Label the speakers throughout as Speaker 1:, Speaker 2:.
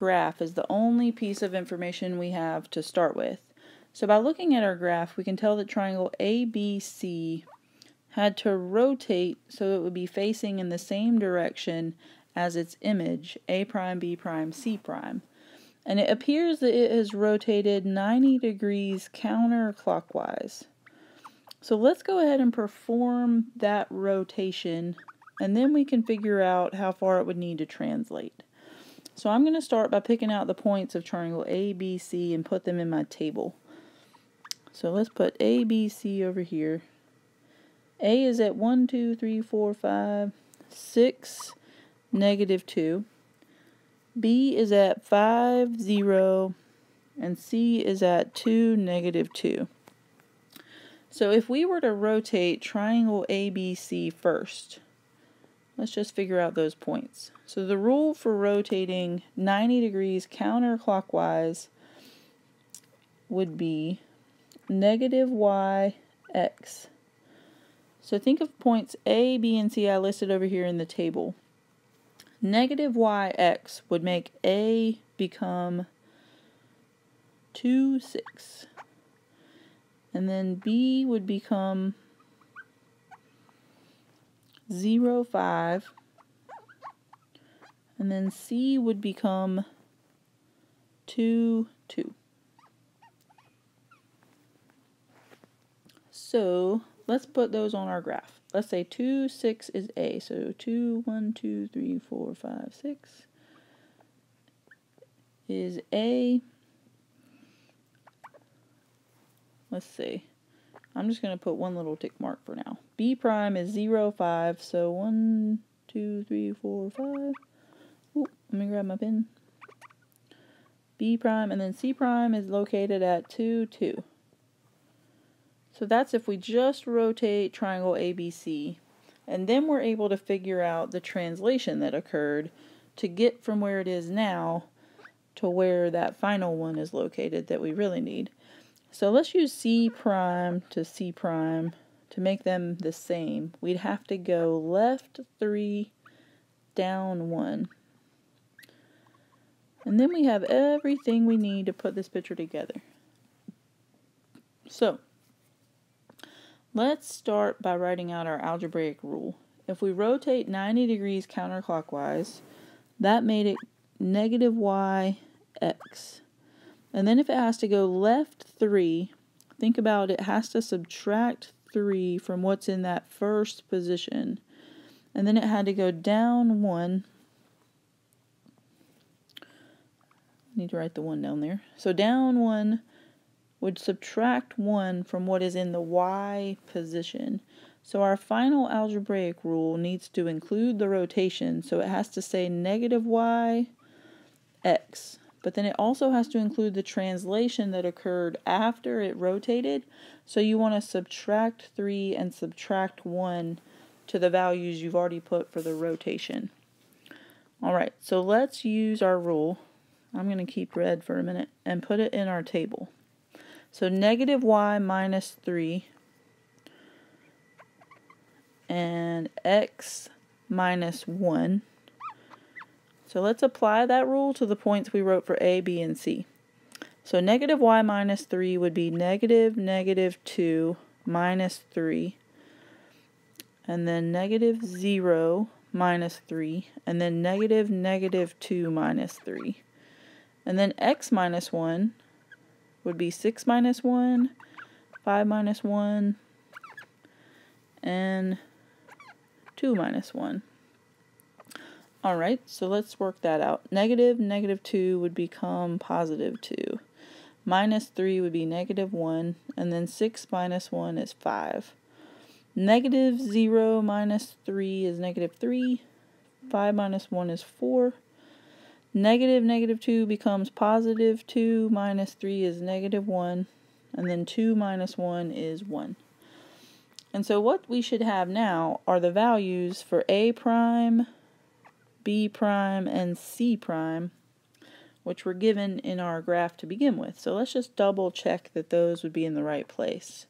Speaker 1: graph is the only piece of information we have to start with. So by looking at our graph, we can tell that triangle ABC had to rotate so it would be facing in the same direction as its image, A prime, B prime, C prime. And it appears that it has rotated 90 degrees counterclockwise. So let's go ahead and perform that rotation, and then we can figure out how far it would need to translate. So I'm going to start by picking out the points of triangle ABC and put them in my table. So let's put ABC over here. A is at 1, 2, 3, 4, 5, 6, -2. B is at 5, 0, and C is at 2, -2. So if we were to rotate triangle ABC first, let's just figure out those points. So the rule for rotating 90 degrees counterclockwise would be -yx. So think of points A, B, and C I listed over here in the table. -yx would make A become 2, 6. And then B would become 0, 5. And then C would become 2, 2. So let's put those on our graph. Let's say 2, 6 is A. So 2, 1, 2, 3, 4, 5, 6 is A. Let's see. I'm just going to put one little tick mark for now. B prime is 0, 5. So 1, 2, 3, 4, 5. Ooh, let me grab my pen. B prime, and then C prime is located at 2, 2. So that's if we just rotate triangle ABC, and then we're able to figure out the translation that occurred to get from where it is now to where that final one is located that we really need. So let's use C prime to C prime to make them the same. We'd have to go left 3, down 1. And then we have everything we need to put this picture together. So let's start by writing out our algebraic rule. If we rotate 90 degrees counterclockwise, that made it -yx. And then if it has to go left 3, think about it has to subtract 3 from what's in that first position. And then it had to go down 1. I need to write the 1 down there. So down 1 would subtract 1 from what is in the y position. So our final algebraic rule needs to include the rotation, so it has to say -yx. But then it also has to include the translation that occurred after it rotated, so you want to subtract 3 and subtract 1 to the values you've already put for the rotation. Alright, so let's use our rule. I'm going to keep red for a minute and put it in our table. So -y minus 3 and x minus 1. So let's apply that rule to the points we wrote for A, B, and C. So -y minus 3 would be -2 minus 3, and then -0 minus 3, and then -2 minus 3. And then x minus 1 would be 6 minus 1, 5 minus 1, and 2 minus 1. Alright, so let's work that out. -2 would become +2. Minus 3 would be -1, and then 6 minus 1 is 5. -0 minus 3 is -3. 5 minus 1 is 4. -2 becomes +2 minus 3 is -1, and then 2 minus 1 is 1. And so what we should have now are the values for A prime, B prime, and C prime, which were given in our graph to begin with. So let's just double check that those would be in the right place.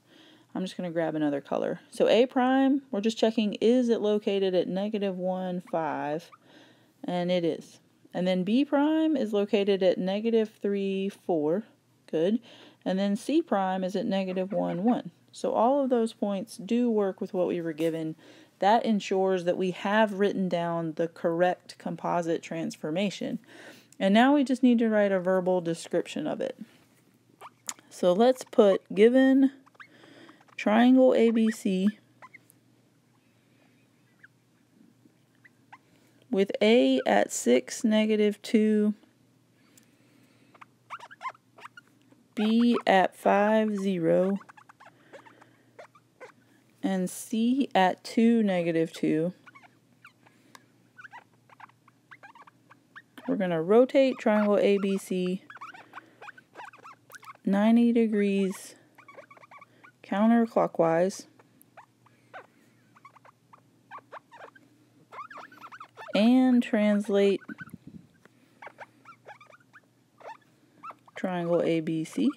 Speaker 1: I'm just going to grab another color. So A prime, we're just checking, is it located at -1, 5? And it is. And then B prime is located at -3, 4. Good. And then C prime is at -1, 1. So all of those points do work with what we were given. That ensures that we have written down the correct composite transformation. And now we just need to write a verbal description of it. So let's put given triangle ABC with A at 6, -2, B at 5, 0, and C at 2, -2. We're going to rotate triangle ABC 90 degrees counterclockwise and translate triangle ABC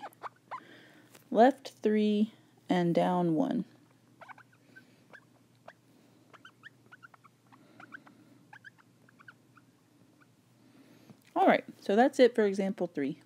Speaker 1: left 3 and down 1. Alright, so that's it for example 3.